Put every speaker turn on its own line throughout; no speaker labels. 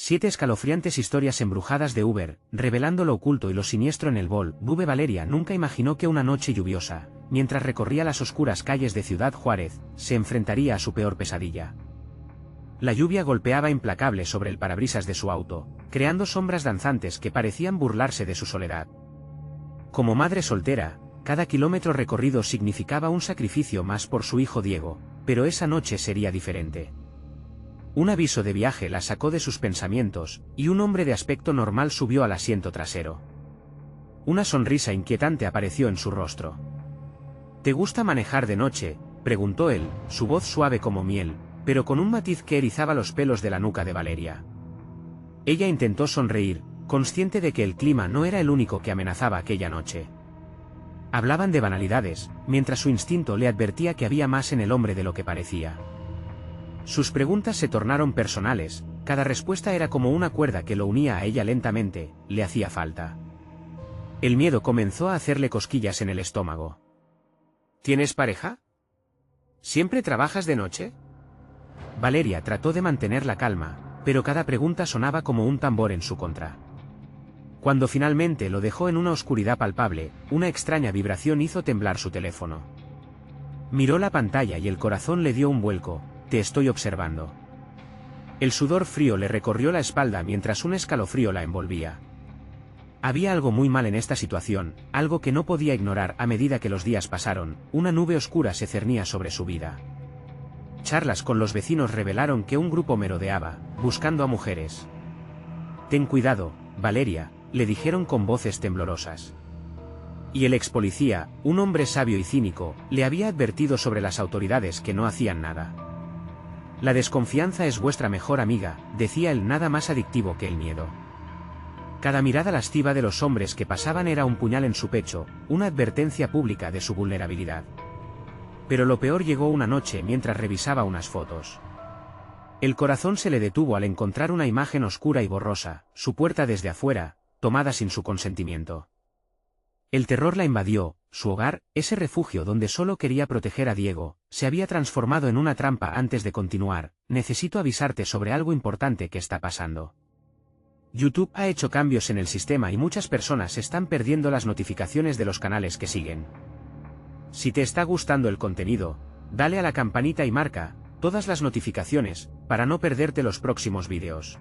7 escalofriantes historias embrujadas de Uber, revelando lo oculto y lo siniestro en el Bv. Valeria nunca imaginó que una noche lluviosa, mientras recorría las oscuras calles de Ciudad Juárez, se enfrentaría a su peor pesadilla. La lluvia golpeaba implacable sobre el parabrisas de su auto, creando sombras danzantes que parecían burlarse de su soledad. Como madre soltera, cada kilómetro recorrido significaba un sacrificio más por su hijo Diego, pero esa noche sería diferente. Un aviso de viaje la sacó de sus pensamientos, y un hombre de aspecto normal subió al asiento trasero. Una sonrisa inquietante apareció en su rostro. ¿Te gusta manejar de noche?, preguntó él, su voz suave como miel, pero con un matiz que erizaba los pelos de la nuca de Valeria. Ella intentó sonreír, consciente de que el clima no era el único que amenazaba aquella noche. Hablaban de banalidades, mientras su instinto le advertía que había más en el hombre de lo que parecía. Sus preguntas se tornaron personales, cada respuesta era como una cuerda que lo unía a ella lentamente, le hacía falta. El miedo comenzó a hacerle cosquillas en el estómago. ¿Tienes pareja? ¿Siempre trabajas de noche? Valeria trató de mantener la calma, pero cada pregunta sonaba como un tambor en su contra. Cuando finalmente lo dejó en una oscuridad palpable, una extraña vibración hizo temblar su teléfono. Miró la pantalla y el corazón le dio un vuelco. Te estoy observando. El sudor frío le recorrió la espalda mientras un escalofrío la envolvía. Había algo muy mal en esta situación, algo que no podía ignorar. A medida que los días pasaron, una nube oscura se cernía sobre su vida. Charlas con los vecinos revelaron que un grupo merodeaba, buscando a mujeres. Ten cuidado, Valeria, le dijeron con voces temblorosas. Y el ex policía, un hombre sabio y cínico, le había advertido sobre las autoridades que no hacían nada. La desconfianza es vuestra mejor amiga, decía él, nada más adictivo que el miedo. Cada mirada lasciva de los hombres que pasaban era un puñal en su pecho, una advertencia pública de su vulnerabilidad. Pero lo peor llegó una noche mientras revisaba unas fotos. El corazón se le detuvo al encontrar una imagen oscura y borrosa, su puerta desde afuera, tomada sin su consentimiento. El terror la invadió, su hogar, ese refugio donde solo quería proteger a Diego, se había transformado en una trampa. Antes de continuar, necesito avisarte sobre algo importante que está pasando. YouTube ha hecho cambios en el sistema y muchas personas están perdiendo las notificaciones de los canales que siguen. Si te está gustando el contenido, dale a la campanita y marca todas las notificaciones, para no perderte los próximos vídeos.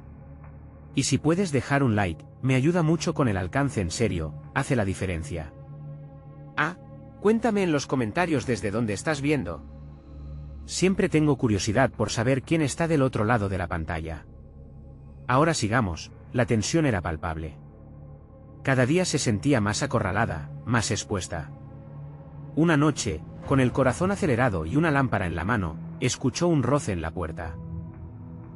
Y si puedes dejar un like, me ayuda mucho con el alcance, en serio, hace la diferencia. Cuéntame en los comentarios desde dónde estás viendo. Siempre tengo curiosidad por saber quién está del otro lado de la pantalla. Ahora sigamos, la tensión era palpable. Cada día se sentía más acorralada, más expuesta. Una noche, con el corazón acelerado y una lámpara en la mano, escuchó un roce en la puerta.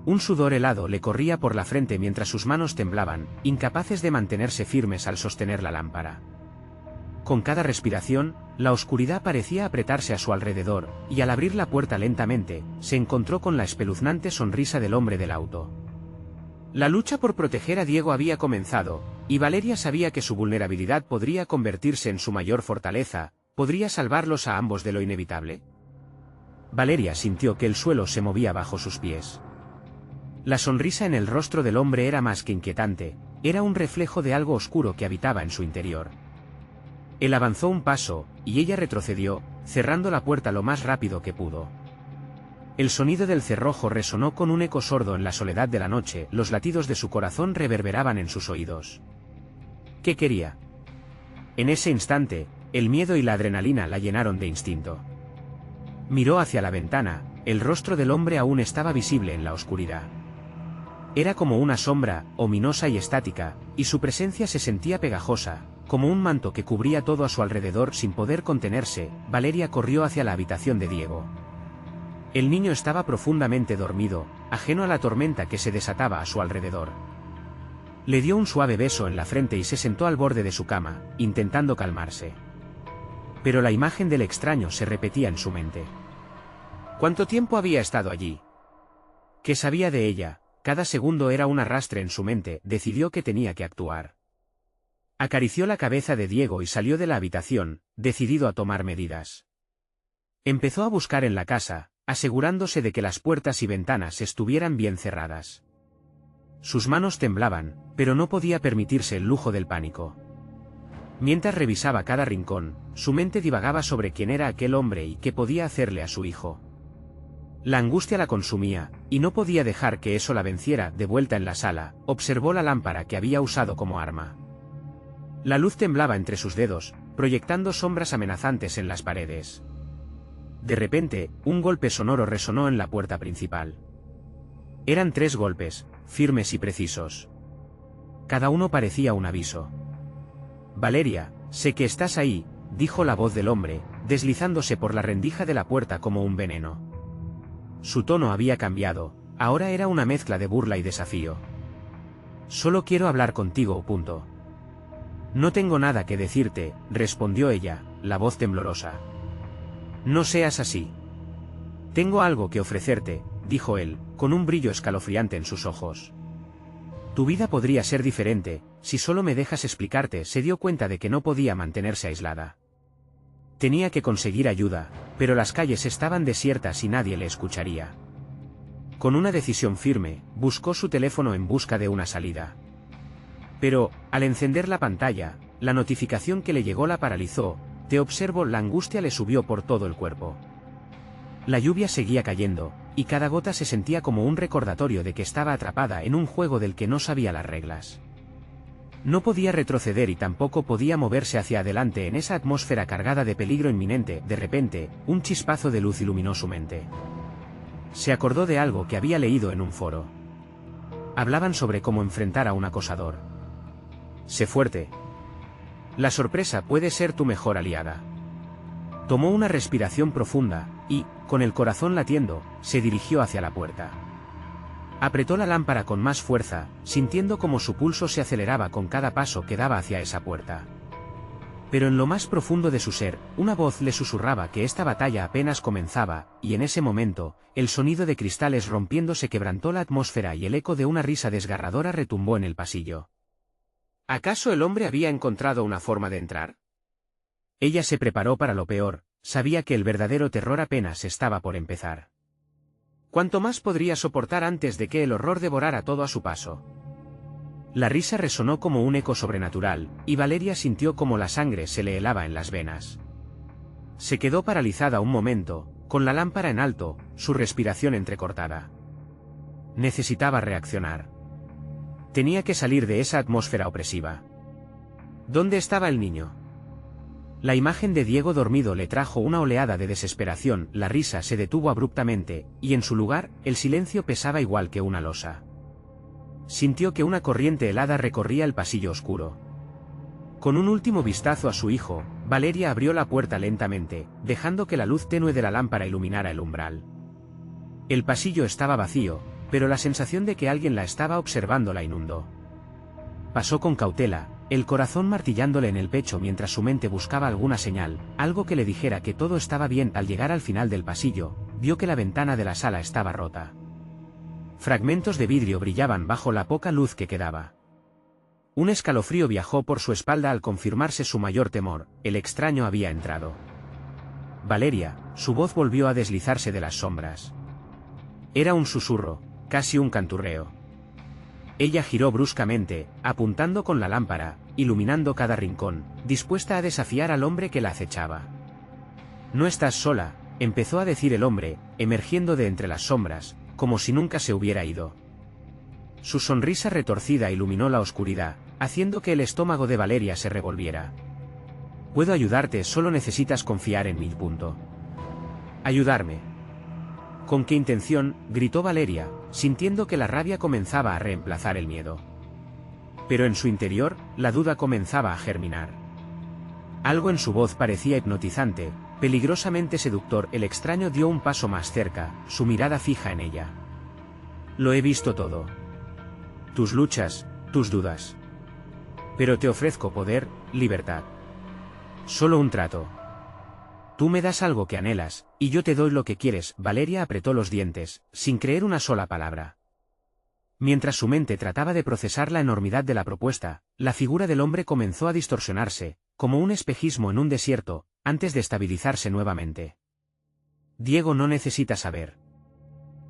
Un sudor helado le corría por la frente mientras sus manos temblaban, incapaces de mantenerse firmes al sostener la lámpara. Con cada respiración, la oscuridad parecía apretarse a su alrededor, y al abrir la puerta lentamente, se encontró con la espeluznante sonrisa del hombre del auto. La lucha por proteger a Diego había comenzado, y Valeria sabía que su vulnerabilidad podría convertirse en su mayor fortaleza, podría salvarlos a ambos de lo inevitable. Valeria sintió que el suelo se movía bajo sus pies. La sonrisa en el rostro del hombre era más que inquietante, era un reflejo de algo oscuro que habitaba en su interior. Él avanzó un paso, y ella retrocedió, cerrando la puerta lo más rápido que pudo. El sonido del cerrojo resonó con un eco sordo en la soledad de la noche, los latidos de su corazón reverberaban en sus oídos. ¿Qué quería? En ese instante, el miedo y la adrenalina la llenaron de instinto. Miró hacia la ventana, el rostro del hombre aún estaba visible en la oscuridad. Era como una sombra, ominosa y estática, y su presencia se sentía pegajosa, como un manto que cubría todo a su alrededor. Sin poder contenerse, Valeria corrió hacia la habitación de Diego. El niño estaba profundamente dormido, ajeno a la tormenta que se desataba a su alrededor. Le dio un suave beso en la frente y se sentó al borde de su cama, intentando calmarse. Pero la imagen del extraño se repetía en su mente. ¿Cuánto tiempo había estado allí? ¿Qué sabía de ella? Cada segundo era un arrastre en su mente. Decidió que tenía que actuar. Acarició la cabeza de Diego y salió de la habitación, decidido a tomar medidas. Empezó a buscar en la casa, asegurándose de que las puertas y ventanas estuvieran bien cerradas. Sus manos temblaban, pero no podía permitirse el lujo del pánico. Mientras revisaba cada rincón, su mente divagaba sobre quién era aquel hombre y qué podía hacerle a su hijo. La angustia la consumía, y no podía dejar que eso la venciera. De vuelta en la sala, observó la lámpara que había usado como arma. La luz temblaba entre sus dedos, proyectando sombras amenazantes en las paredes. De repente, un golpe sonoro resonó en la puerta principal. Eran 3 golpes, firmes y precisos. Cada uno parecía un aviso. «Valeria, sé que estás ahí», dijo la voz del hombre, deslizándose por la rendija de la puerta como un veneno. Su tono había cambiado, ahora era una mezcla de burla y desafío. «Solo quiero hablar contigo, punto». «No tengo nada que decirte», respondió ella, la voz temblorosa. «No seas así. Tengo algo que ofrecerte», dijo él, con un brillo escalofriante en sus ojos. «Tu vida podría ser diferente, si solo me dejas explicarte». Se dio cuenta de que no podía mantenerse aislada. Tenía que conseguir ayuda, pero las calles estaban desiertas y nadie le escucharía. Con una decisión firme, buscó su teléfono en busca de una salida. Pero, al encender la pantalla, la notificación que le llegó la paralizó. «Te observo». La angustia le subió por todo el cuerpo. La lluvia seguía cayendo, y cada gota se sentía como un recordatorio de que estaba atrapada en un juego del que no sabía las reglas. No podía retroceder y tampoco podía moverse hacia adelante en esa atmósfera cargada de peligro inminente. De repente, un chispazo de luz iluminó su mente. Se acordó de algo que había leído en un foro. Hablaban sobre cómo enfrentar a un acosador. «Sé fuerte. La sorpresa puede ser tu mejor aliada». Tomó una respiración profunda, y, con el corazón latiendo, se dirigió hacia la puerta. Apretó la lámpara con más fuerza, sintiendo como su pulso se aceleraba con cada paso que daba hacia esa puerta. Pero en lo más profundo de su ser, una voz le susurraba que esta batalla apenas comenzaba, y en ese momento, el sonido de cristales rompiéndose quebrantó la atmósfera y el eco de una risa desgarradora retumbó en el pasillo. ¿Acaso el hombre había encontrado una forma de entrar? Ella se preparó para lo peor, sabía que el verdadero terror apenas estaba por empezar. ¿Cuánto más podría soportar antes de que el horror devorara todo a su paso? La risa resonó como un eco sobrenatural, y Valeria sintió como la sangre se le helaba en las venas. Se quedó paralizada un momento, con la lámpara en alto, su respiración entrecortada. Necesitaba reaccionar. Tenía que salir de esa atmósfera opresiva. ¿Dónde estaba el niño? La imagen de Diego dormido le trajo una oleada de desesperación. La risa se detuvo abruptamente, y en su lugar, el silencio pesaba igual que una losa. Sintió que una corriente helada recorría el pasillo oscuro. Con un último vistazo a su hijo, Valeria abrió la puerta lentamente, dejando que la luz tenue de la lámpara iluminara el umbral. El pasillo estaba vacío, pero la sensación de que alguien la estaba observando la inundó. Pasó con cautela, el corazón martillándole en el pecho mientras su mente buscaba alguna señal, algo que le dijera que todo estaba bien. Al llegar al final del pasillo, vio que la ventana de la sala estaba rota. Fragmentos de vidrio brillaban bajo la poca luz que quedaba. Un escalofrío viajó por su espalda al confirmarse su mayor temor: el extraño había entrado. Valeria, su voz volvió a deslizarse de las sombras. Era un susurro, casi un canturreo. Ella giró bruscamente, apuntando con la lámpara, iluminando cada rincón, dispuesta a desafiar al hombre que la acechaba. «No estás sola», empezó a decir el hombre, emergiendo de entre las sombras, como si nunca se hubiera ido. Su sonrisa retorcida iluminó la oscuridad, haciendo que el estómago de Valeria se revolviera. «Puedo ayudarte, solo necesitas confiar en mí». Punto. «¿Ayudarme? ¿Con qué intención?», gritó Valeria, sintiendo que la rabia comenzaba a reemplazar el miedo. Pero en su interior, la duda comenzaba a germinar. Algo en su voz parecía hipnotizante, peligrosamente seductor. El extraño dio un paso más cerca, su mirada fija en ella. «Lo he visto todo. Tus luchas, tus dudas. Pero te ofrezco poder, libertad. Solo un trato. Tú me das algo que anhelas, y yo te doy lo que quieres». Valeria apretó los dientes, sin creer una sola palabra. Mientras su mente trataba de procesar la enormidad de la propuesta, la figura del hombre comenzó a distorsionarse, como un espejismo en un desierto, antes de estabilizarse nuevamente. «Diego no necesita saber.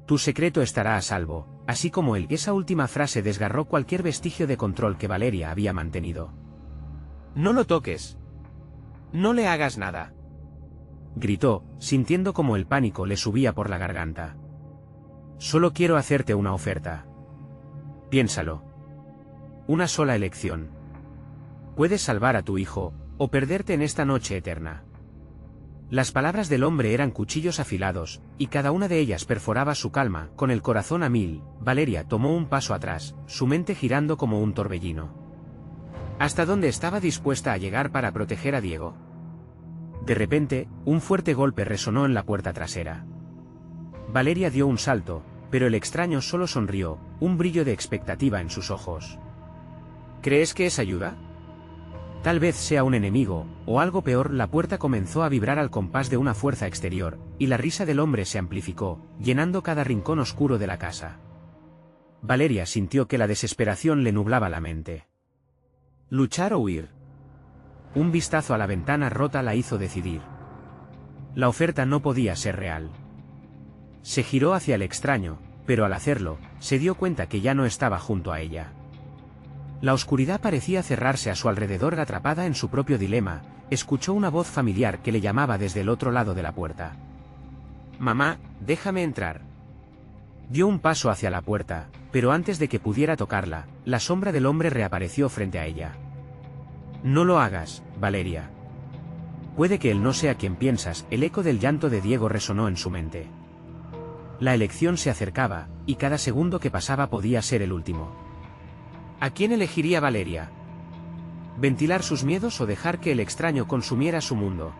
Tu secreto estará a salvo, así como él. Esa última frase desgarró cualquier vestigio de control que Valeria había mantenido.
No lo toques. No le hagas nada.
Gritó, sintiendo como el pánico le subía por la garganta. Solo quiero hacerte una oferta. Piénsalo. Una sola elección. Puedes salvar a tu hijo, o perderte en esta noche eterna. Las palabras del hombre eran cuchillos afilados, y cada una de ellas perforaba su calma. Con el corazón a mil, Valeria tomó un paso atrás, su mente girando como un torbellino. ¿Hasta dónde estaba dispuesta a llegar para proteger a Diego? De repente, un fuerte golpe resonó en la puerta trasera. Valeria dio un salto, pero el extraño solo sonrió, un brillo de expectativa en sus ojos.
¿Crees que es ayuda?
Tal vez sea un enemigo, o algo peor. La puerta comenzó a vibrar al compás de una fuerza exterior, y la risa del hombre se amplificó, llenando cada rincón oscuro de la casa. Valeria sintió que la desesperación le nublaba la mente. ¿Luchar o huir? Un vistazo a la ventana rota la hizo decidir. La oferta no podía ser real. Se giró hacia el extraño, pero al hacerlo, se dio cuenta que ya no estaba junto a ella. La oscuridad parecía cerrarse a su alrededor. Atrapada en su propio dilema, escuchó una voz familiar que le llamaba desde el otro lado de la puerta.
Mamá, déjame entrar.
Dio un paso hacia la puerta, pero antes de que pudiera tocarla, la sombra del hombre reapareció frente a ella. No lo hagas, Valeria. Puede que él no sea quien piensas. El eco del llanto de Diego resonó en su mente. La elección se acercaba, y cada segundo que pasaba podía ser el último. ¿A quién elegiría Valeria? ¿Ventilar sus miedos o dejar que el extraño consumiera su mundo?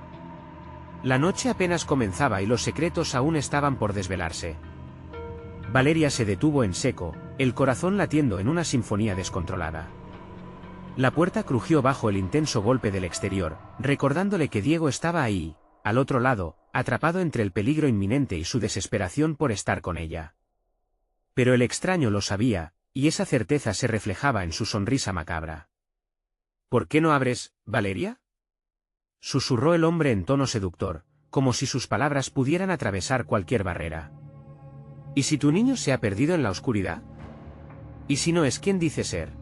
La noche apenas comenzaba y los secretos aún estaban por desvelarse. Valeria se detuvo en seco, el corazón latiendo en una sinfonía descontrolada. La puerta crujió bajo el intenso golpe del exterior, recordándole que Diego estaba ahí, al otro lado, atrapado entre el peligro inminente y su desesperación por estar con ella. Pero el extraño lo sabía, y esa certeza se reflejaba en su sonrisa macabra.
¿Por qué no abres, Valeria?
Susurró el hombre en tono seductor, como si sus palabras pudieran atravesar cualquier barrera.
¿Y si tu niño se ha perdido en la oscuridad? ¿Y si no es quien dice ser?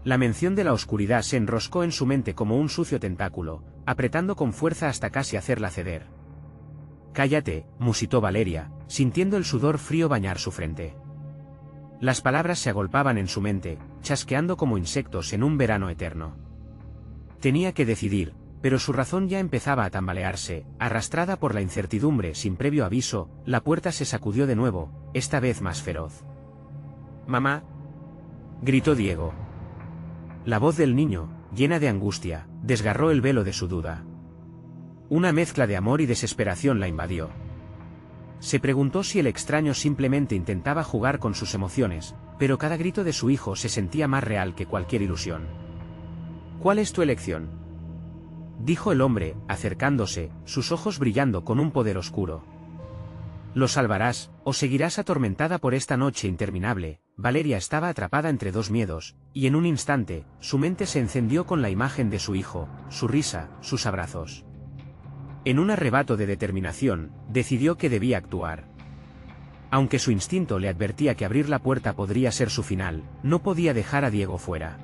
La mención de la oscuridad se enroscó en su mente como un sucio tentáculo, apretando con fuerza hasta casi hacerla ceder. Cállate, musitó Valeria, sintiendo el sudor frío bañar su frente. Las palabras se agolpaban en su mente, chasqueando como insectos en un verano eterno. Tenía que decidir, pero su razón ya empezaba a tambalearse. Arrastrada por la incertidumbre sin previo aviso, la puerta se sacudió de nuevo, esta vez más feroz.
«Mamá»,
gritó Diego. La voz del niño, llena de angustia, desgarró el velo de su duda. Una mezcla de amor y desesperación la invadió. Se preguntó si el extraño simplemente intentaba jugar con sus emociones, pero cada grito de su hijo se sentía más real que cualquier ilusión.
«¿Cuál es tu elección?»,
dijo el hombre, acercándose, sus ojos brillando con un poder oscuro. «Lo salvarás, o seguirás atormentada por esta noche interminable». Valeria estaba atrapada entre dos miedos, y en un instante, su mente se encendió con la imagen de su hijo, su risa, sus abrazos. En un arrebato de determinación, decidió que debía actuar. Aunque su instinto le advertía que abrir la puerta podría ser su final, no podía dejar a Diego fuera.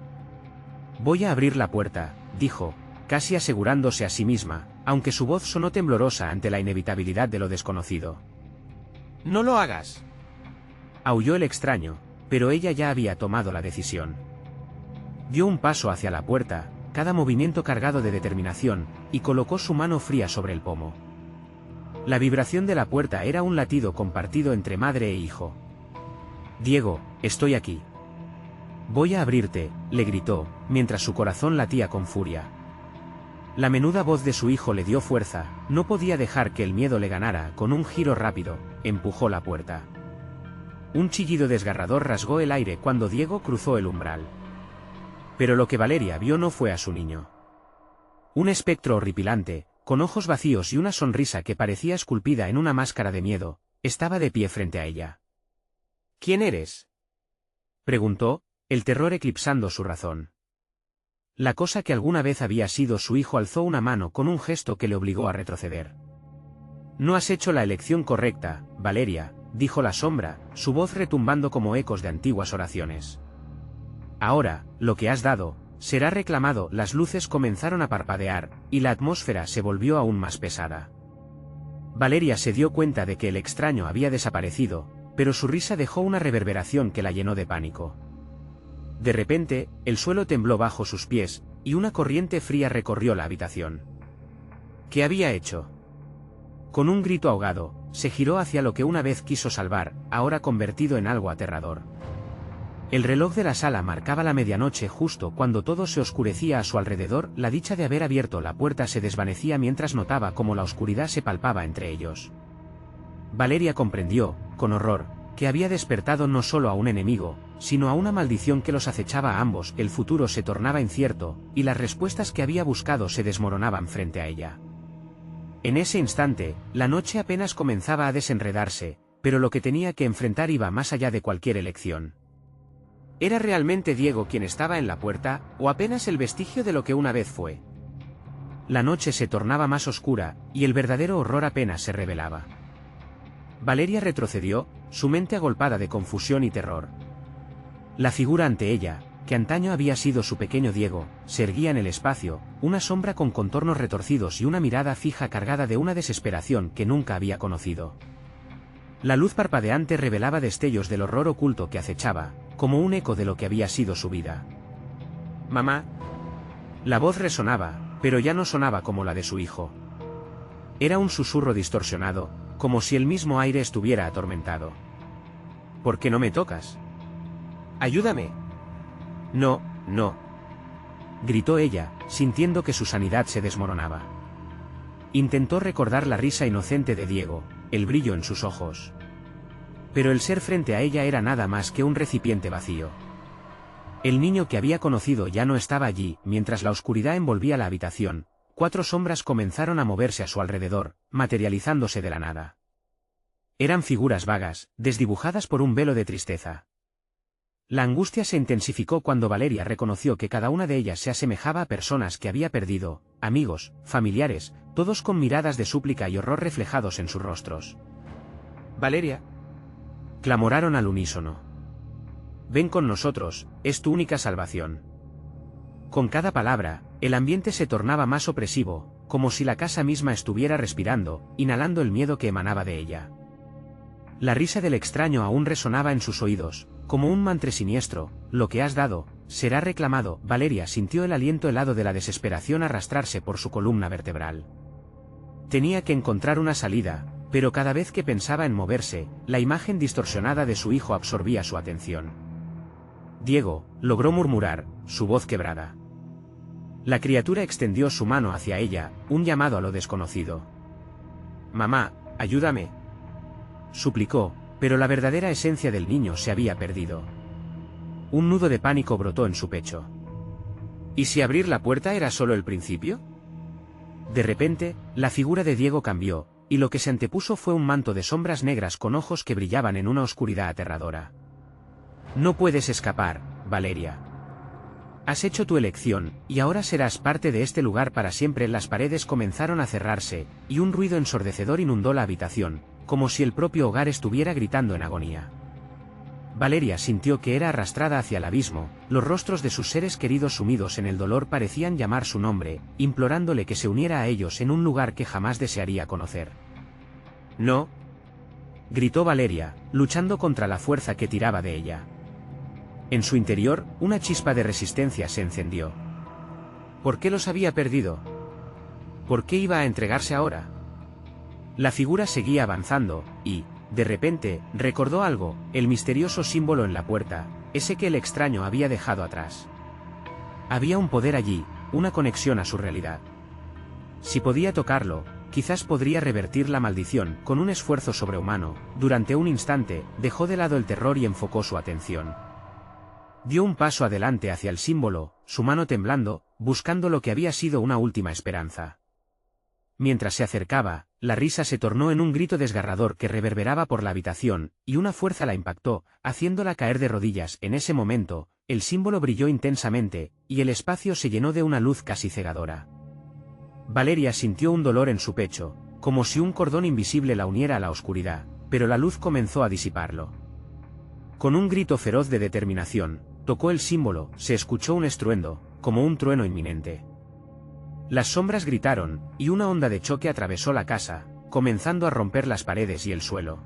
«Voy a abrir la puerta», dijo, casi asegurándose a sí misma, aunque su voz sonó temblorosa ante la inevitabilidad de lo desconocido.
«No lo hagas»,
aulló el extraño, pero ella ya había tomado la decisión. Dio un paso hacia la puerta, cada movimiento cargado de determinación, y colocó su mano fría sobre el pomo. La vibración de la puerta era un latido compartido entre madre e hijo. «Diego, estoy aquí. Voy a abrirte», le gritó, mientras su corazón latía con furia. La menuda voz de su hijo le dio fuerza, no podía dejar que el miedo le ganara. Con un giro rápido, empujó la puerta. Un chillido desgarrador rasgó el aire cuando Diego cruzó el umbral. Pero lo que Valeria vio no fue a su niño. Un espectro horripilante, con ojos vacíos y una sonrisa que parecía esculpida en una máscara de miedo, estaba de pie frente a ella.
«¿Quién eres?»,
preguntó, el terror eclipsando su razón. La cosa que alguna vez había sido su hijo alzó una mano con un gesto que le obligó a retroceder. «No has hecho la elección correcta, Valeria», dijo la sombra, su voz retumbando como ecos de antiguas oraciones. Ahora, lo que has dado, será reclamado. Las luces comenzaron a parpadear, y la atmósfera se volvió aún más pesada. Valeria se dio cuenta de que el extraño había desaparecido, pero su risa dejó una reverberación que la llenó de pánico. De repente, el suelo tembló bajo sus pies, y una corriente fría recorrió la habitación. ¿Qué había hecho? Con un grito ahogado, se giró hacia lo que una vez quiso salvar, ahora convertido en algo aterrador. El reloj de la sala marcaba la medianoche justo cuando todo se oscurecía a su alrededor. La dicha de haber abierto la puerta se desvanecía mientras notaba cómo la oscuridad se palpaba entre ellos. Valeria comprendió, con horror, que había despertado no solo a un enemigo, sino a una maldición que los acechaba a ambos. El futuro se tornaba incierto, y las respuestas que había buscado se desmoronaban frente a ella. En ese instante, la noche apenas comenzaba a desenredarse, pero lo que tenía que enfrentar iba más allá de cualquier elección. ¿Era realmente Diego quien estaba en la puerta, o apenas el vestigio de lo que una vez fue? La noche se tornaba más oscura, y el verdadero horror apenas se revelaba. Valeria retrocedió, su mente agolpada de confusión y terror. La figura ante ella, que antaño había sido su pequeño Diego, se erguía en el espacio, una sombra con contornos retorcidos y una mirada fija cargada de una desesperación que nunca había conocido. La luz parpadeante revelaba destellos del horror oculto que acechaba, como un eco de lo que había sido su vida. «Mamá». La voz resonaba, pero ya no sonaba como la de su hijo. Era un susurro distorsionado, como si el mismo aire estuviera atormentado. «¿Por qué no me tocas? Ayúdame». «No, no», gritó ella, sintiendo que su sanidad se desmoronaba. Intentó recordar la risa inocente de Diego, el brillo en sus ojos. Pero el ser frente a ella era nada más que un recipiente vacío. El niño que había conocido ya no estaba allí. Mientras la oscuridad envolvía la habitación, 4 sombras comenzaron a moverse a su alrededor, materializándose de la nada. Eran figuras vagas, desdibujadas por un velo de tristeza. La angustia se intensificó cuando Valeria reconoció que cada una de ellas se asemejaba a personas que había perdido, amigos, familiares, todos con miradas de súplica y horror reflejados en sus rostros. «Valeria», clamoraron al unísono. «Ven con nosotros, es tu única salvación». Con cada palabra, el ambiente se tornaba más opresivo, como si la casa misma estuviera respirando, inhalando el miedo que emanaba de ella. La risa del extraño aún resonaba en sus oídos, como un mantra siniestro: «Lo que has dado, será reclamado». Valeria sintió el aliento helado de la desesperación arrastrarse por su columna vertebral. Tenía que encontrar una salida, pero cada vez que pensaba en moverse, la imagen distorsionada de su hijo absorbía su atención. «Diego», logró murmurar, su voz quebrada. La criatura extendió su mano hacia ella, un llamado a lo desconocido. «Mamá, ayúdame», suplicó, pero la verdadera esencia del niño se había perdido. Un nudo de pánico brotó en su pecho. ¿Y si abrir la puerta era solo el principio? De repente, la figura de Diego cambió, y lo que se antepuso fue un manto de sombras negras con ojos que brillaban en una oscuridad aterradora. «No puedes escapar, Valeria. Has hecho tu elección, y ahora serás parte de este lugar para siempre». Las paredes comenzaron a cerrarse, y un ruido ensordecedor inundó la habitación, como si el propio hogar estuviera gritando en agonía. Valeria sintió que era arrastrada hacia el abismo. Los rostros de sus seres queridos sumidos en el dolor parecían llamar su nombre, implorándole que se uniera a ellos en un lugar que jamás desearía conocer. «No», gritó Valeria, luchando contra la fuerza que tiraba de ella. En su interior, una chispa de resistencia se encendió. ¿Por qué los había perdido? ¿Por qué iba a entregarse ahora? La figura seguía avanzando, y, de repente, recordó algo: el misterioso símbolo en la puerta, ese que el extraño había dejado atrás. Había un poder allí, una conexión a su realidad. Si podía tocarlo, quizás podría revertir la maldición. Con un esfuerzo sobrehumano, durante un instante, dejó de lado el terror y enfocó su atención. Dio un paso adelante hacia el símbolo, su mano temblando, buscando lo que había sido una última esperanza. Mientras se acercaba, la risa se tornó en un grito desgarrador que reverberaba por la habitación, y una fuerza la impactó, haciéndola caer de rodillas. En ese momento, el símbolo brilló intensamente, y el espacio se llenó de una luz casi cegadora. Valeria sintió un dolor en su pecho, como si un cordón invisible la uniera a la oscuridad, pero la luz comenzó a disiparlo. Con un grito feroz de determinación, tocó el símbolo, se escuchó un estruendo, como un trueno inminente. Las sombras gritaron, y una onda de choque atravesó la casa, comenzando a romper las paredes y el suelo.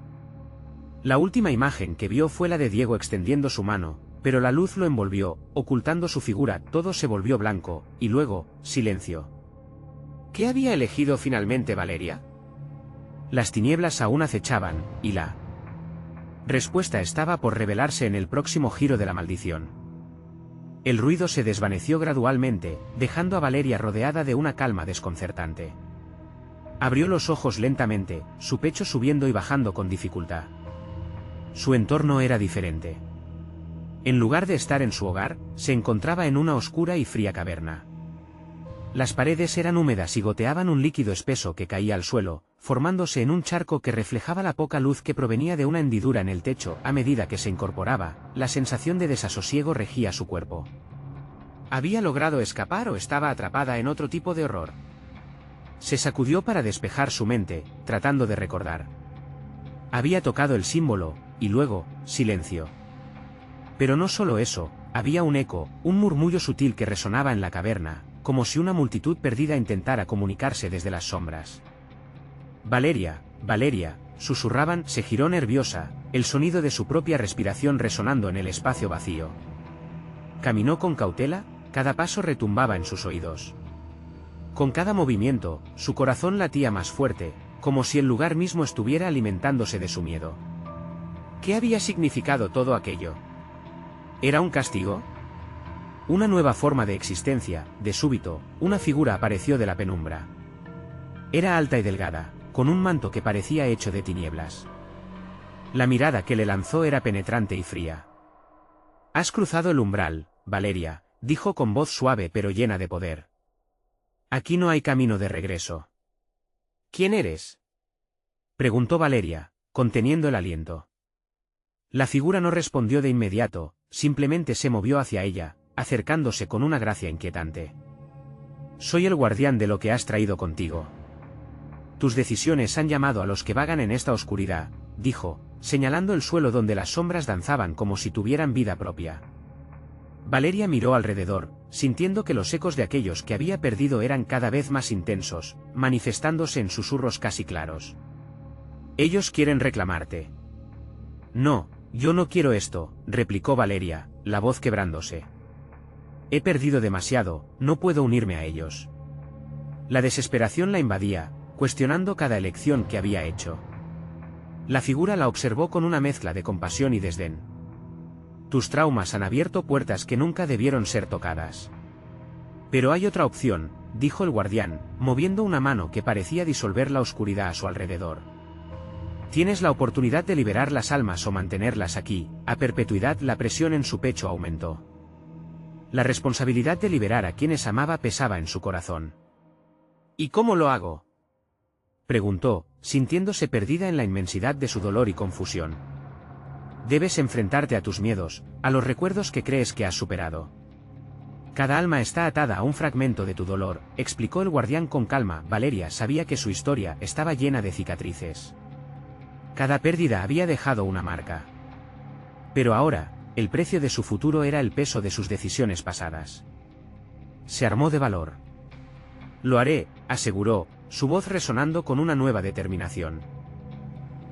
La última imagen que vio fue la de Diego extendiendo su mano, pero la luz lo envolvió, ocultando su figura, todo se volvió blanco, y luego, silencio.
¿Qué había elegido finalmente Valeria?
Las tinieblas aún acechaban, y la respuesta estaba por revelarse en el próximo giro de la maldición. El ruido se desvaneció gradualmente, dejando a Valeria rodeada de una calma desconcertante. Abrió los ojos lentamente, su pecho subiendo y bajando con dificultad. Su entorno era diferente. En lugar de estar en su hogar, se encontraba en una oscura y fría caverna. Las paredes eran húmedas y goteaban un líquido espeso que caía al suelo, formándose en un charco que reflejaba la poca luz que provenía de una hendidura en el techo. A medida que se incorporaba, la sensación de desasosiego regía su cuerpo.
¿Había logrado escapar o estaba atrapada en otro tipo de horror?
Se sacudió para despejar su mente, tratando de recordar. Había tocado el símbolo, y luego, silencio. Pero no solo eso, había un eco, un murmullo sutil que resonaba en la caverna, como si una multitud perdida intentara comunicarse desde las sombras. Valeria, Valeria, susurraban. Se giró nerviosa, el sonido de su propia respiración resonando en el espacio vacío. Caminó con cautela, cada paso retumbaba en sus oídos. Con cada movimiento, su corazón latía más fuerte, como si el lugar mismo estuviera alimentándose de su miedo.
¿Qué había significado todo aquello?
¿Era un castigo? Una nueva forma de existencia. De súbito, una figura apareció de la penumbra. Era alta y delgada, con un manto que parecía hecho de tinieblas. La mirada que le lanzó era penetrante y fría. «Has cruzado el umbral, Valeria», dijo con voz suave pero llena de poder. «Aquí no hay camino de regreso».
«¿Quién eres?»,
preguntó Valeria, conteniendo el aliento. La figura no respondió de inmediato, simplemente se movió hacia ella, acercándose con una gracia inquietante. «Soy el guardián de lo que has traído contigo. Tus decisiones han llamado a los que vagan en esta oscuridad», dijo, señalando el suelo donde las sombras danzaban como si tuvieran vida propia. Valeria miró alrededor, sintiendo que los ecos de aquellos que había perdido eran cada vez más intensos, manifestándose en susurros casi claros. «Ellos quieren reclamarte». «No, yo no quiero esto», replicó Valeria, la voz quebrándose. «He perdido demasiado, no puedo unirme a ellos». La desesperación la invadía, cuestionando cada elección que había hecho. La figura la observó con una mezcla de compasión y desdén. «Tus traumas han abierto puertas que nunca debieron ser tocadas». «Pero hay otra opción», dijo el guardián, moviendo una mano que parecía disolver la oscuridad a su alrededor. «Tienes la oportunidad de liberar las almas o mantenerlas aquí, a perpetuidad». La presión en su pecho aumentó. La responsabilidad de liberar a quienes amaba pesaba en su corazón.
«¿Y cómo lo hago?»,
preguntó, sintiéndose perdida en la inmensidad de su dolor y confusión. «Debes enfrentarte a tus miedos, a los recuerdos que crees que has superado. Cada alma está atada a un fragmento de tu dolor», explicó el guardián con calma. Valeria sabía que su historia estaba llena de cicatrices. Cada pérdida había dejado una marca. Pero ahora, el precio de su futuro era el peso de sus decisiones pasadas. Se armó de valor. «Lo haré», aseguró, su voz resonando con una nueva determinación.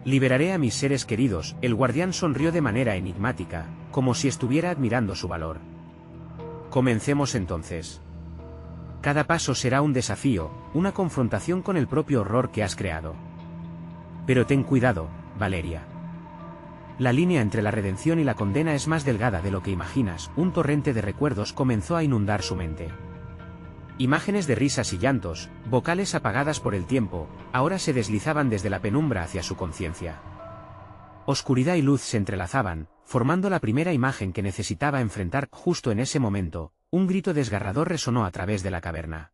«Liberaré a mis seres queridos». El guardián sonrió de manera enigmática, como si estuviera admirando su valor. «Comencemos entonces. Cada paso será un desafío, una confrontación con el propio horror que has creado. Pero ten cuidado, Valeria. La línea entre la redención y la condena es más delgada de lo que imaginas». Un torrente de recuerdos comenzó a inundar su mente. Imágenes de risas y llantos, vocales apagadas por el tiempo, ahora se deslizaban desde la penumbra hacia su conciencia. Oscuridad y luz se entrelazaban, formando la primera imagen que necesitaba enfrentar. Justo en ese momento, un grito desgarrador resonó a través de la caverna.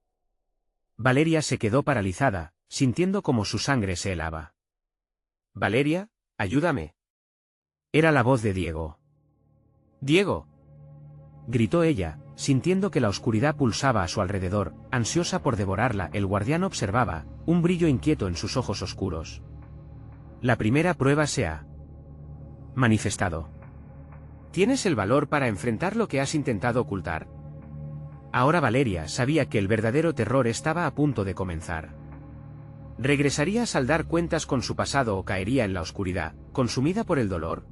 Valeria se quedó paralizada, sintiendo como su sangre se helaba.
«Valeria, ayúdame».
Era la voz de Diego.
«Diego»,
gritó ella, sintiendo que la oscuridad pulsaba a su alrededor, ansiosa por devorarla. El guardián observaba, un brillo inquieto en sus ojos oscuros. La primera prueba se ha manifestado.
¿Tienes el valor para enfrentar lo que has intentado ocultar?
Ahora Valeria sabía que el verdadero terror estaba a punto de comenzar.
¿Regresaría a saldar cuentas con su pasado o caería en la oscuridad, consumida por el dolor?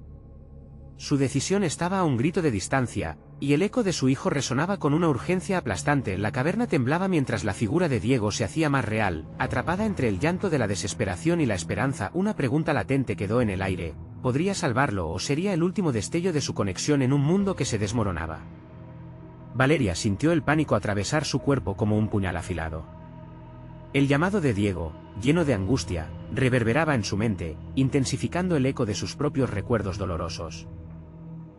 Su decisión estaba a un grito de distancia, y el eco de su hijo resonaba con una urgencia aplastante. La caverna temblaba mientras la figura de Diego se hacía más real, atrapada entre el llanto de la desesperación y la esperanza. Una pregunta latente quedó en el aire: ¿podría salvarlo o sería el último destello de su conexión en un mundo que se desmoronaba? Valeria sintió el pánico atravesar su cuerpo como un puñal afilado. El llamado de Diego, lleno de angustia, reverberaba en su mente, intensificando el eco de sus propios recuerdos dolorosos.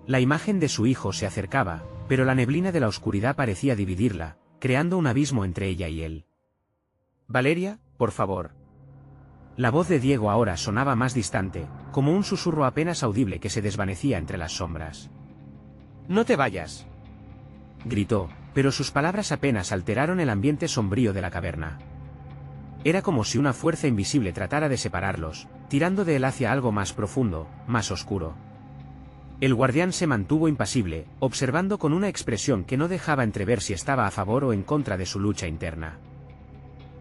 La imagen de su hijo se acercaba, pero la neblina de la oscuridad parecía dividirla, creando un abismo entre ella y él.
Valeria, por favor.
La voz de Diego ahora sonaba más distante, como un susurro apenas audible que se desvanecía entre las sombras.
No te vayas,
gritó, pero sus palabras apenas alteraron el ambiente sombrío de la caverna. Era como si una fuerza invisible tratara de separarlos, tirando de él hacia algo más profundo, más oscuro. El guardián se mantuvo impasible, observando con una expresión que no dejaba entrever si estaba a favor o en contra de su lucha interna.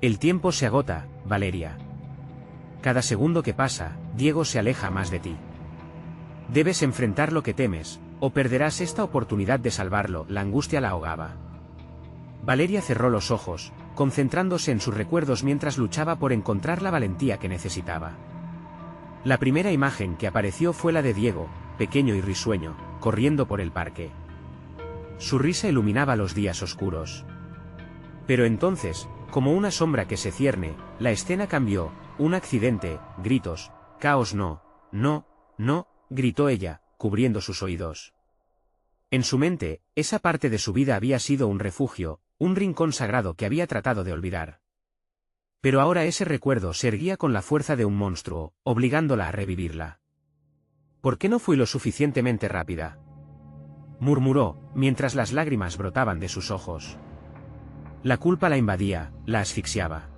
El tiempo se agota, Valeria. Cada segundo que pasa, Diego se aleja más de ti. Debes enfrentar lo que temes, o perderás esta oportunidad de salvarlo. La angustia la ahogaba. Valeria cerró los ojos, concentrándose en sus recuerdos mientras luchaba por encontrar la valentía que necesitaba. La primera imagen que apareció fue la de Diego, pequeño y risueño, corriendo por el parque. Su risa iluminaba los días oscuros. Pero entonces, como una sombra que se cierne, la escena cambió. Un accidente, gritos, caos. No, no, no, gritó ella, cubriendo sus oídos. En su mente, esa parte de su vida había sido un refugio, un rincón sagrado que había tratado de olvidar. Pero ahora ese recuerdo se erguía con la fuerza de un monstruo, obligándola a revivirla. ¿Por qué no fui lo suficientemente rápida?, murmuró, mientras las lágrimas brotaban de sus ojos. La culpa la invadía, la asfixiaba.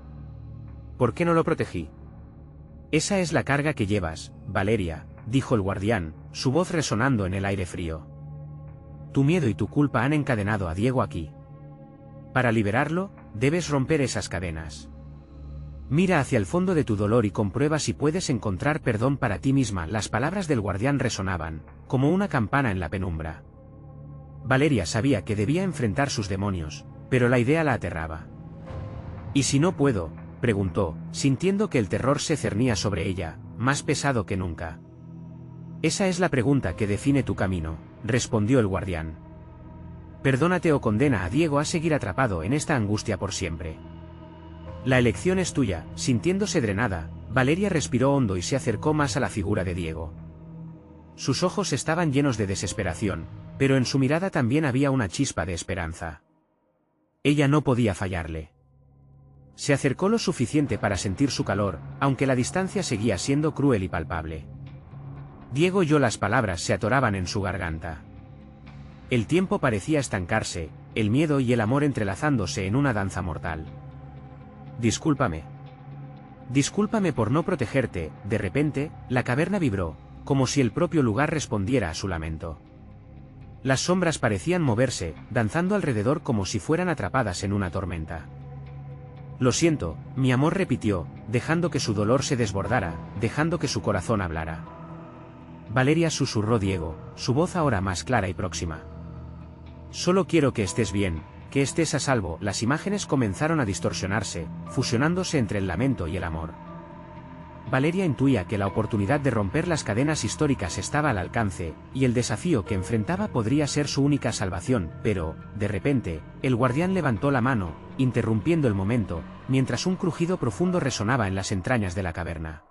¿Por qué no lo protegí?
Esa es la carga que llevas, Valeria, dijo el guardián, su voz resonando en el aire frío. Tu miedo y tu culpa han encadenado a Diego aquí. Para liberarlo, debes romper esas cadenas. Mira hacia el fondo de tu dolor y comprueba si puedes encontrar perdón para ti misma. Las palabras del guardián resonaban, como una campana en la penumbra. Valeria sabía que debía enfrentar sus demonios, pero la idea la aterraba. ¿Y si no puedo?, preguntó, sintiendo que el terror se cernía sobre ella, más pesado que nunca. Esa es la pregunta que define tu camino, respondió el guardián. Perdónate o condena a Diego a seguir atrapado en esta angustia por siempre. La elección es tuya. Sintiéndose drenada, Valeria respiró hondo y se acercó más a la figura de Diego. Sus ojos estaban llenos de desesperación, pero en su mirada también había una chispa de esperanza. Ella no podía fallarle. Se acercó lo suficiente para sentir su calor, aunque la distancia seguía siendo cruel y palpable. Diego oyó las palabras se atoraban en su garganta. El tiempo parecía estancarse, el miedo y el amor entrelazándose en una danza mortal. Discúlpame. Discúlpame por no protegerte. De repente, la caverna vibró, como si el propio lugar respondiera a su lamento. Las sombras parecían moverse, danzando alrededor como si fueran atrapadas en una tormenta. Lo siento, mi amor, repitió, dejando que su dolor se desbordara, dejando que su corazón hablara. Valeria, susurró Diego, su voz ahora más clara y próxima. Solo quiero que estés bien, que estés a salvo. Las imágenes comenzaron a distorsionarse, fusionándose entre el lamento y el amor. Valeria intuía que la oportunidad de romper las cadenas históricas estaba al alcance, y el desafío que enfrentaba podría ser su única salvación, pero, de repente, el guardián levantó la mano, interrumpiendo el momento, mientras un crujido profundo resonaba en las entrañas de la caverna.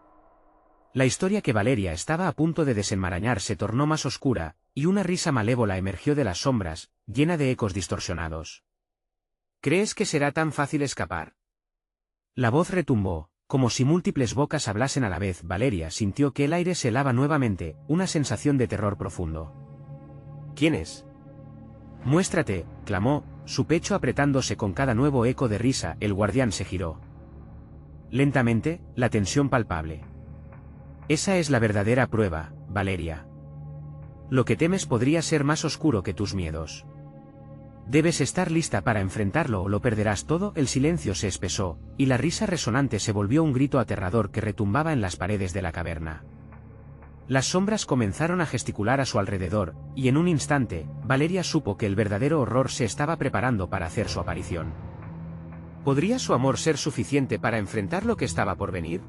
La historia que Valeria estaba a punto de desenmarañar se tornó más oscura, y una risa malévola emergió de las sombras, llena de ecos distorsionados.
¿Crees que será tan fácil escapar?
La voz retumbó, como si múltiples bocas hablasen a la vez. Valeria sintió que el aire se helaba nuevamente, una sensación de terror profundo.
¿Quién es?
Muéstrate, clamó, su pecho apretándose con cada nuevo eco de risa. El guardián se giró. Lentamente, la tensión palpable. Esa es la verdadera prueba, Valeria. Lo que temes podría ser más oscuro que tus miedos. Debes estar lista para enfrentarlo o lo perderás todo. El silencio se espesó, y la risa resonante se volvió un grito aterrador que retumbaba en las paredes de la caverna. Las sombras comenzaron a gesticular a su alrededor, y en un instante, Valeria supo que el verdadero horror se estaba preparando para hacer su aparición. ¿Podría su amor ser suficiente para enfrentar lo que estaba por venir?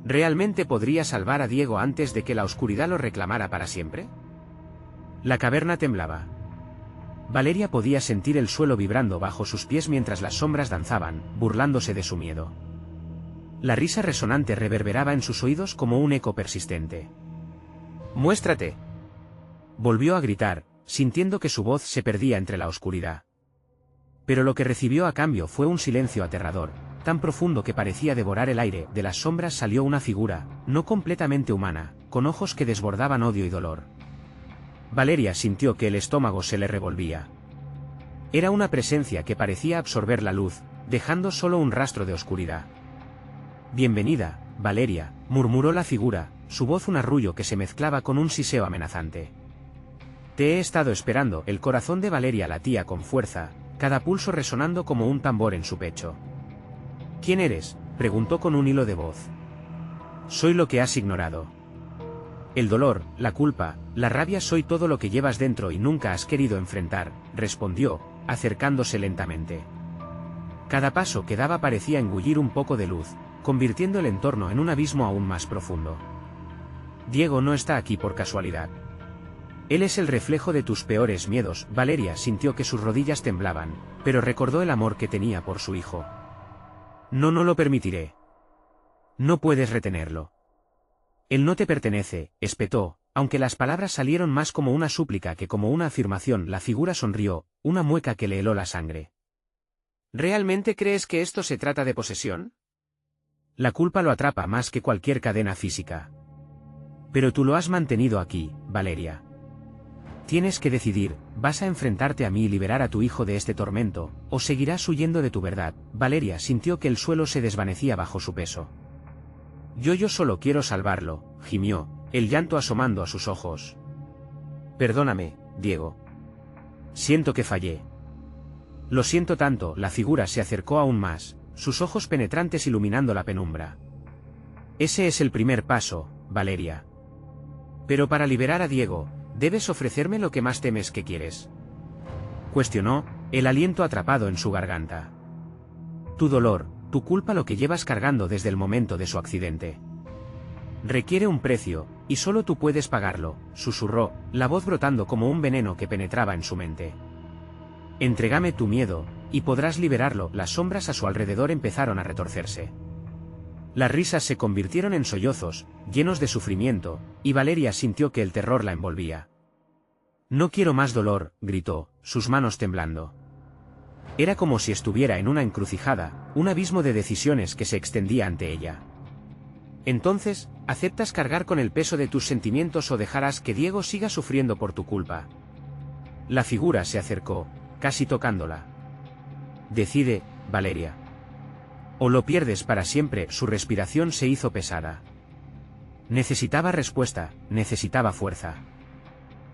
¿Realmente podría salvar a Diego antes de que la oscuridad lo reclamara para siempre? La caverna temblaba. Valeria podía sentir el suelo vibrando bajo sus pies mientras las sombras danzaban, burlándose de su miedo. La risa resonante reverberaba en sus oídos como un eco persistente. ¡Muéstrate!, volvió a gritar, sintiendo que su voz se perdía entre la oscuridad. Pero lo que recibió a cambio fue un silencio aterrador, tan profundo que parecía devorar el aire. De las sombras salió una figura, no completamente humana, con ojos que desbordaban odio y dolor. Valeria sintió que el estómago se le revolvía. Era una presencia que parecía absorber la luz, dejando solo un rastro de oscuridad. «Bienvenida, Valeria», murmuró la figura, su voz un arrullo que se mezclaba con un siseo amenazante. «Te he estado esperando». El corazón de Valeria latía con fuerza, cada pulso resonando como un tambor en su pecho. «¿Quién eres?», preguntó con un hilo de voz. «Soy lo que has ignorado. El dolor, la culpa, la rabia, soy todo lo que llevas dentro y nunca has querido enfrentar», respondió, acercándose lentamente. Cada paso que daba parecía engullir un poco de luz, convirtiendo el entorno en un abismo aún más profundo. «Diego no está aquí por casualidad. Él es el reflejo de tus peores miedos». Valeria sintió que sus rodillas temblaban, pero recordó el amor que tenía por su hijo. «No lo permitiré. No puedes retenerlo. Él no te pertenece», espetó, aunque las palabras salieron más como una súplica que como una afirmación. La figura sonrió, una mueca que le heló la sangre. «¿Realmente crees que esto se trata de posesión? La culpa lo atrapa más que cualquier cadena física. Pero tú lo has mantenido aquí, Valeria. Tienes que decidir, ¿vas a enfrentarte a mí y liberar a tu hijo de este tormento, o seguirás huyendo de tu verdad?» Valeria sintió que el suelo se desvanecía bajo su peso. Yo solo quiero salvarlo», gimió, el llanto asomando a sus ojos. «Perdóname, Diego. Siento que fallé». «Lo siento tanto». La figura se acercó aún más, sus ojos penetrantes iluminando la penumbra. «Ese es el primer paso, Valeria. Pero para liberar a Diego, debes ofrecerme lo que más temes. ¿Qué quieres?», cuestionó, el aliento atrapado en su garganta. «Tu dolor, tu culpa, lo que llevas cargando desde el momento de su accidente. Requiere un precio, y solo tú puedes pagarlo», susurró, la voz brotando como un veneno que penetraba en su mente. «Entrégame tu miedo, y podrás liberarlo». Las sombras a su alrededor empezaron a retorcerse. Las risas se convirtieron en sollozos, llenos de sufrimiento, y Valeria sintió que el terror la envolvía. «No quiero más dolor», gritó, sus manos temblando. Era como si estuviera en una encrucijada, un abismo de decisiones que se extendía ante ella. «Entonces, ¿aceptas cargar con el peso de tus sentimientos o dejarás que Diego siga sufriendo por tu culpa?». La figura se acercó, casi tocándola. «Decide, Valeria. O lo pierdes para siempre». Su respiración se hizo pesada. Necesitaba respuesta, necesitaba fuerza.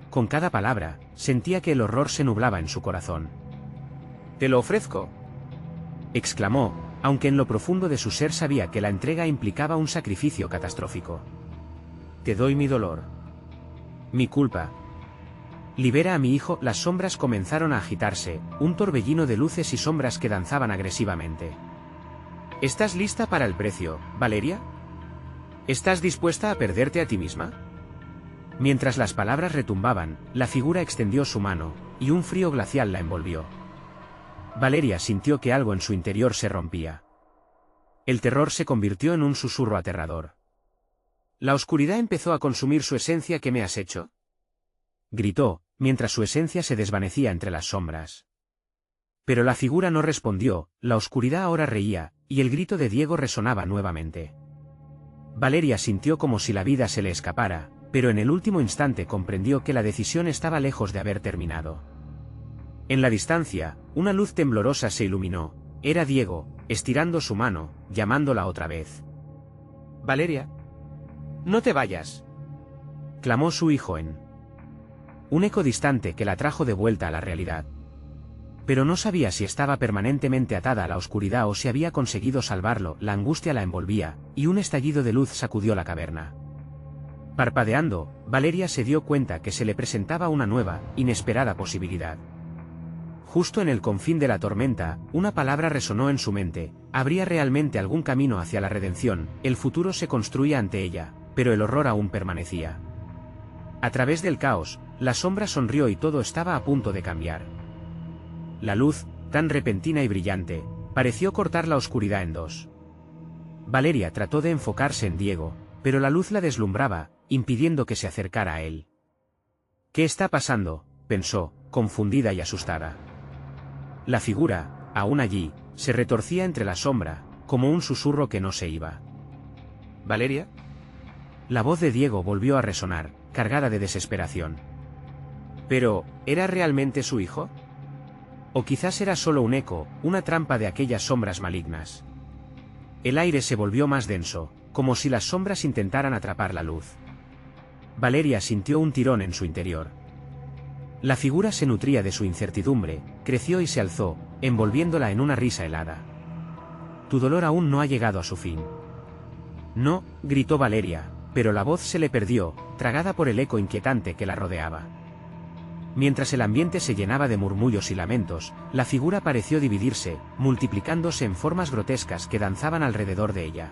Con cada palabra, sentía que el horror se nublaba en su corazón. «Te lo ofrezco», exclamó, aunque en lo profundo de su ser sabía que la entrega implicaba un sacrificio catastrófico. «Te doy mi dolor. Mi culpa. Libera a mi hijo». Las sombras comenzaron a agitarse, un torbellino de luces y sombras que danzaban agresivamente. «¿Estás lista para el precio, Valeria? ¿Estás dispuesta a perderte a ti misma?». Mientras las palabras retumbaban, la figura extendió su mano, y un frío glacial la envolvió. Valeria sintió que algo en su interior se rompía. El terror se convirtió en un susurro aterrador. «La oscuridad empezó a consumir su esencia». «¿Qué me has hecho?», gritó, mientras su esencia se desvanecía entre las sombras. Pero la figura no respondió, la oscuridad ahora reía, y el grito de Diego resonaba nuevamente. Valeria sintió como si la vida se le escapara, pero en el último instante comprendió que la decisión estaba lejos de haber terminado. En la distancia, una luz temblorosa se iluminó. Era Diego, estirando su mano, llamándola otra vez. «Valeria».
No te vayas,
clamó su hijo en un eco distante que la trajo de vuelta a la realidad. Pero no sabía si estaba permanentemente atada a la oscuridad o si había conseguido salvarlo. La angustia la envolvía, y un estallido de luz sacudió la caverna. Parpadeando, Valeria se dio cuenta que se le presentaba una nueva, inesperada posibilidad. Justo en el confín de la tormenta, una palabra resonó en su mente: habría realmente algún camino hacia la redención. El futuro se construía ante ella, pero el horror aún permanecía. A través del caos, la sombra sonrió y todo estaba a punto de cambiar. La luz, tan repentina y brillante, pareció cortar la oscuridad en dos. Valeria trató de enfocarse en Diego, pero la luz la deslumbraba, impidiendo que se acercara a él. ¿Qué está pasando?, pensó, confundida y asustada. La figura, aún allí, se retorcía entre la sombra, como un susurro que no se iba.
¿Valeria?
La voz de Diego volvió a resonar, cargada de desesperación.
¿Pero, era realmente su hijo?
O quizás era solo un eco, una trampa de aquellas sombras malignas. El aire se volvió más denso, como si las sombras intentaran atrapar la luz. Valeria sintió un tirón en su interior. La figura se nutría de su incertidumbre, creció y se alzó, envolviéndola en una risa helada. Tu dolor aún no ha llegado a su fin. No, gritó Valeria, pero la voz se le perdió, tragada por el eco inquietante que la rodeaba. Mientras el ambiente se llenaba de murmullos y lamentos, la figura pareció dividirse, multiplicándose en formas grotescas que danzaban alrededor de ella.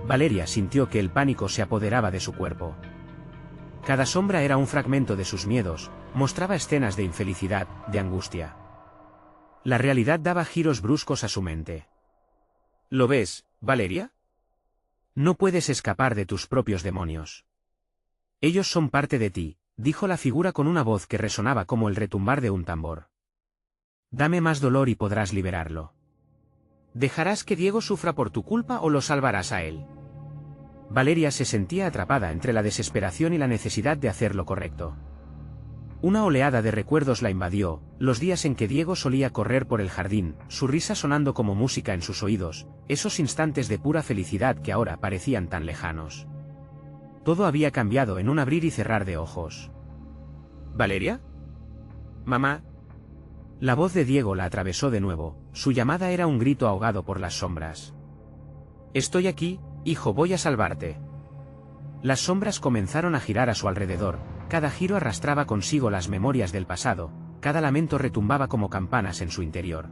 Valeria sintió que el pánico se apoderaba de su cuerpo. Cada sombra era un fragmento de sus miedos, mostraba escenas de infelicidad, de angustia. La realidad daba giros bruscos a su mente.
¿Lo ves, Valeria?
No puedes escapar de tus propios demonios. Ellos son parte de ti, dijo la figura con una voz que resonaba como el retumbar de un tambor. Dame más dolor y podrás liberarlo.
¿Dejarás que Diego sufra por tu culpa o lo salvarás a él?
Valeria se sentía atrapada entre la desesperación y la necesidad de hacer lo correcto. Una oleada de recuerdos la invadió, los días en que Diego solía correr por el jardín, su risa sonando como música en sus oídos, esos instantes de pura felicidad que ahora parecían tan lejanos. Todo había cambiado en un abrir y cerrar de ojos.
¿Valeria? Mamá.
La voz de Diego la atravesó de nuevo, su llamada era un grito ahogado por las sombras.
Estoy aquí, hijo, voy a salvarte.
Las sombras comenzaron a girar a su alrededor, cada giro arrastraba consigo las memorias del pasado, cada lamento retumbaba como campanas en su interior.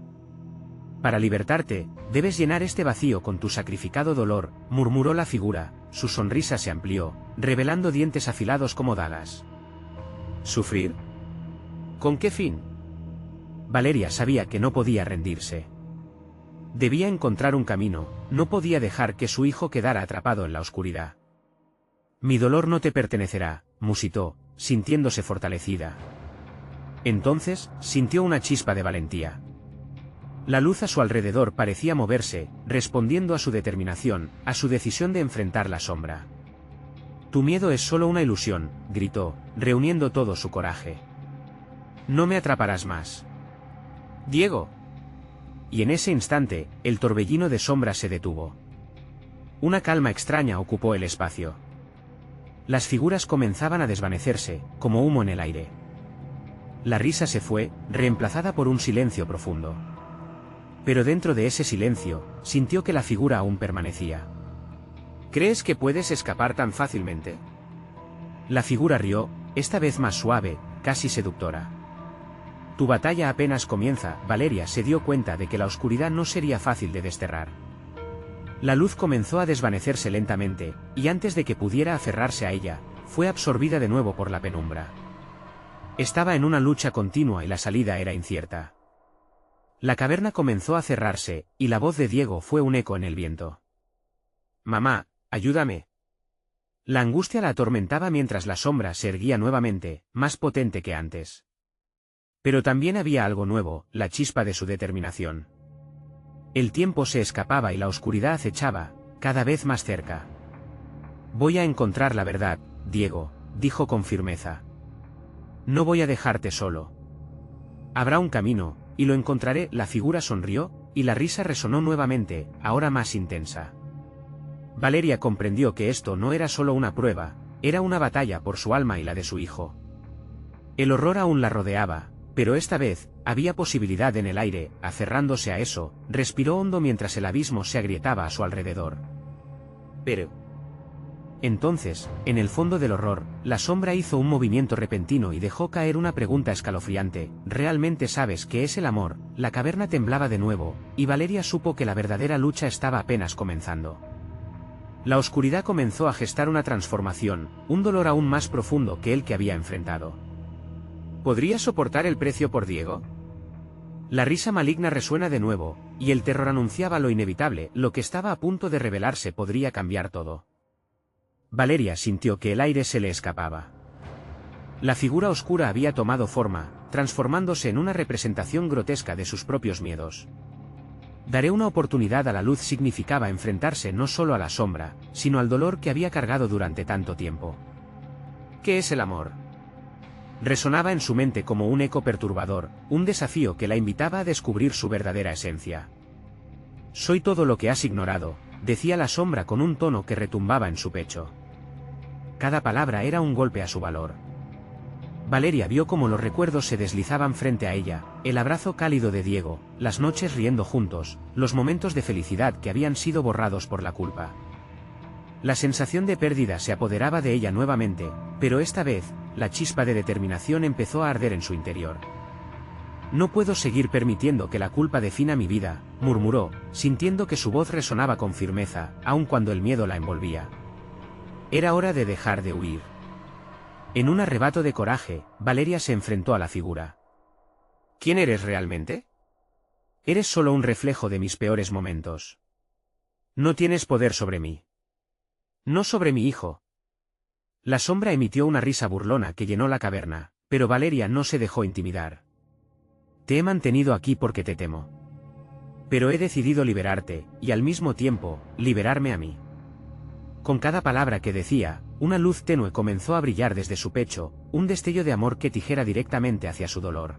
Para libertarte, debes llenar este vacío con tu sacrificado dolor, murmuró la figura, su sonrisa se amplió, revelando dientes afilados como dagas.
¿Sufrir? ¿Con qué fin?
Valeria sabía que no podía rendirse. Debía encontrar un camino, no podía dejar que su hijo quedara atrapado en la oscuridad. Mi dolor no te pertenecerá, musitó, sintiéndose fortalecida. Entonces, sintió una chispa de valentía. La luz a su alrededor parecía moverse, respondiendo a su determinación, a su decisión de enfrentar la sombra. Tu miedo es solo una ilusión, gritó, reuniendo todo su coraje. No me atraparás más.
Diego.
Y en ese instante, el torbellino de sombras se detuvo. Una calma extraña ocupó el espacio. Las figuras comenzaban a desvanecerse, como humo en el aire. La risa se fue, reemplazada por un silencio profundo. Pero dentro de ese silencio, sintió que la figura aún permanecía.
¿Crees que puedes escapar tan fácilmente?
La figura rió, esta vez más suave, casi seductora. Tu batalla apenas comienza. Valeria se dio cuenta de que la oscuridad no sería fácil de desterrar. La luz comenzó a desvanecerse lentamente, y antes de que pudiera aferrarse a ella, fue absorbida de nuevo por la penumbra. Estaba en una lucha continua y la salida era incierta. La caverna comenzó a cerrarse, y la voz de Diego fue un eco en el viento.
Mamá, ayúdame.
La angustia la atormentaba mientras la sombra se erguía nuevamente, más potente que antes. Pero también había algo nuevo, la chispa de su determinación. El tiempo se escapaba y la oscuridad acechaba, cada vez más cerca. Voy a encontrar la verdad, Diego, dijo con firmeza. No voy a dejarte solo. Habrá un camino, y lo encontraré. La figura sonrió, y la risa resonó nuevamente, ahora más intensa. Valeria comprendió que esto no era solo una prueba, era una batalla por su alma y la de su hijo. El horror aún la rodeaba, pero esta vez, había posibilidad en el aire. Aferrándose a eso, respiró hondo mientras el abismo se agrietaba a su alrededor. Pero... Entonces, en el fondo del horror, la sombra hizo un movimiento repentino y dejó caer una pregunta escalofriante: ¿realmente sabes qué es el amor? La caverna temblaba de nuevo, y Valeria supo que la verdadera lucha estaba apenas comenzando. La oscuridad comenzó a gestar una transformación, un dolor aún más profundo que el que había enfrentado. ¿Podría soportar el precio por Diego? La risa maligna resuena de nuevo, y el terror anunciaba lo inevitable: lo que estaba a punto de revelarse podría cambiar todo. Valeria sintió que el aire se le escapaba. La figura oscura había tomado forma, transformándose en una representación grotesca de sus propios miedos. Daré una oportunidad a la luz significaba enfrentarse no solo a la sombra, sino al dolor que había cargado durante tanto tiempo. ¿Qué es el amor? Resonaba en su mente como un eco perturbador, un desafío que la invitaba a descubrir su verdadera esencia. Soy todo lo que has ignorado, decía la sombra con un tono que retumbaba en su pecho. Cada palabra era un golpe a su valor. Valeria vio cómo los recuerdos se deslizaban frente a ella: el abrazo cálido de Diego, las noches riendo juntos, los momentos de felicidad que habían sido borrados por la culpa. La sensación de pérdida se apoderaba de ella nuevamente, pero esta vez, la chispa de determinación empezó a arder en su interior. No puedo seguir permitiendo que la culpa defina mi vida, murmuró, sintiendo que su voz resonaba con firmeza, aun cuando el miedo la envolvía. Era hora de dejar de huir. En un arrebato de coraje, Valeria se enfrentó a la figura. ¿Quién eres realmente? Eres solo un reflejo de mis peores momentos. No tienes poder sobre mí. No sobre mi hijo. La sombra emitió una risa burlona que llenó la caverna, pero Valeria no se dejó intimidar. Te he mantenido aquí porque te temo. Pero he decidido liberarte, y al mismo tiempo, liberarme a mí. Con cada palabra que decía, una luz tenue comenzó a brillar desde su pecho, un destello de amor que tijera directamente hacia su dolor.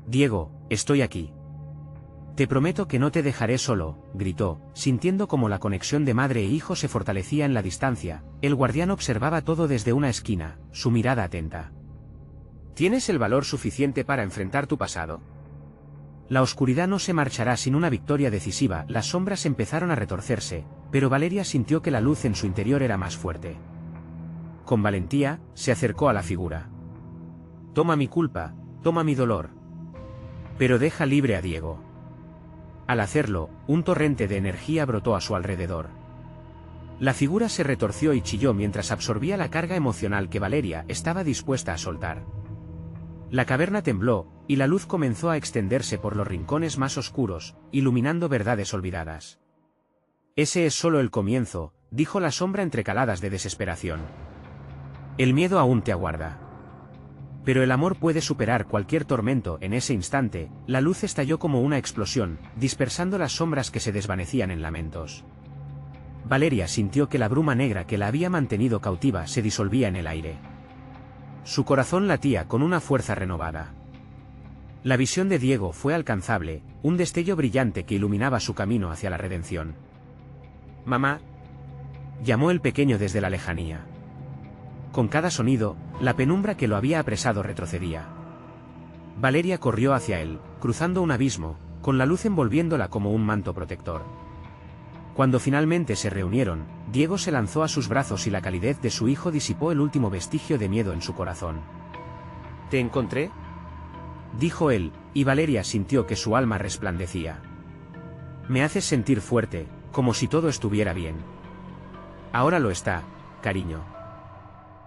Diego, estoy aquí. Te prometo que no te dejaré solo, gritó, sintiendo como la conexión de madre e hijo se fortalecía en la distancia. El guardián observaba todo desde una esquina, su mirada atenta. ¿Tienes el valor suficiente para enfrentar tu pasado? La oscuridad no se marchará sin una victoria decisiva. Las sombras empezaron a retorcerse, pero Valeria sintió que la luz en su interior era más fuerte. Con valentía, se acercó a la figura. Toma mi culpa, toma mi dolor. Pero deja libre a Diego. Al hacerlo, un torrente de energía brotó a su alrededor. La figura se retorció y chilló mientras absorbía la carga emocional que Valeria estaba dispuesta a soltar. La caverna tembló, y la luz comenzó a extenderse por los rincones más oscuros, iluminando verdades olvidadas. Ese es solo el comienzo, dijo la sombra entre caladas de desesperación. El miedo aún te aguarda. Pero el amor puede superar cualquier tormento. En ese instante, la luz estalló como una explosión, dispersando las sombras que se desvanecían en lamentos. Valeria sintió que la bruma negra que la había mantenido cautiva se disolvía en el aire. Su corazón latía con una fuerza renovada. La visión de Diego fue alcanzable, un destello brillante que iluminaba su camino hacia la redención. «Mamá», llamó el pequeño desde la lejanía. Con cada sonido, la penumbra que lo había apresado retrocedía. Valeria corrió hacia él, cruzando un abismo, con la luz envolviéndola como un manto protector. Cuando finalmente se reunieron, Diego se lanzó a sus brazos y la calidez de su hijo disipó el último vestigio de miedo en su corazón. «¿Te encontré?», dijo él, y Valeria sintió que su alma resplandecía. «Me haces sentir fuerte, como si todo estuviera bien». «Ahora lo está, cariño».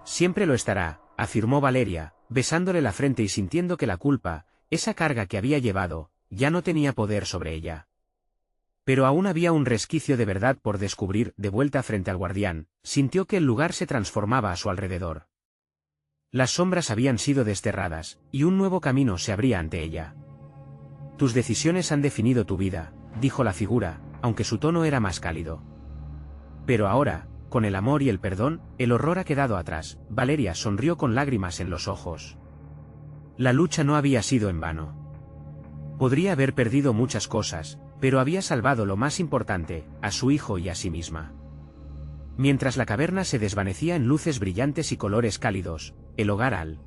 «Siempre lo estará», afirmó Valeria, besándole la frente y sintiendo que la culpa, esa carga que había llevado, ya no tenía poder sobre ella. Pero aún había un resquicio de verdad por descubrir. De vuelta frente al guardián, sintió que el lugar se transformaba a su alrededor. Las sombras habían sido desterradas, y un nuevo camino se abría ante ella. «Tus decisiones han definido tu vida», dijo la figura, aunque su tono era más cálido. «Pero ahora, con el amor y el perdón, el horror ha quedado atrás». Valeria sonrió con lágrimas en los ojos. La lucha no había sido en vano. Podría haber perdido muchas cosas, pero había salvado lo más importante, a su hijo y a sí misma. Mientras la caverna se desvanecía en luces brillantes y colores cálidos, el hogar al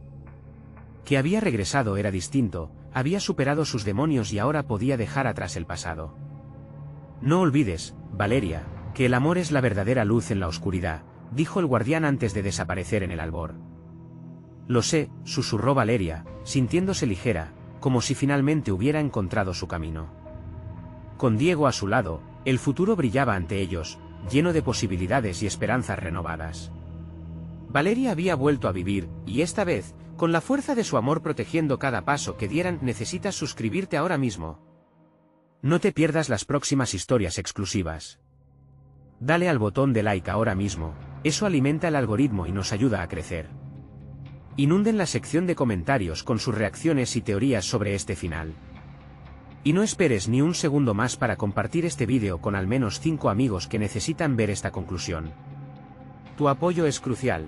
que había regresado era distinto, había superado sus demonios y ahora podía dejar atrás el pasado. No olvides, Valeria, que el amor es la verdadera luz en la oscuridad, dijo el guardián antes de desaparecer en el albor. Lo sé, susurró Valeria, sintiéndose ligera, como si finalmente hubiera encontrado su camino. Con Diego a su lado, el futuro brillaba ante ellos, lleno de posibilidades y esperanzas renovadas. Valeria había vuelto a vivir, y esta vez, con la fuerza de su amor protegiendo cada paso que dieran. Necesitas suscribirte ahora mismo. No te pierdas las próximas historias exclusivas. Dale al botón de like ahora mismo, eso alimenta el algoritmo y nos ayuda a crecer. Inunden la sección de comentarios con sus reacciones y teorías sobre este final. Y no esperes ni un segundo más para compartir este vídeo con al menos 5 amigos que necesitan ver esta conclusión. Tu apoyo es crucial.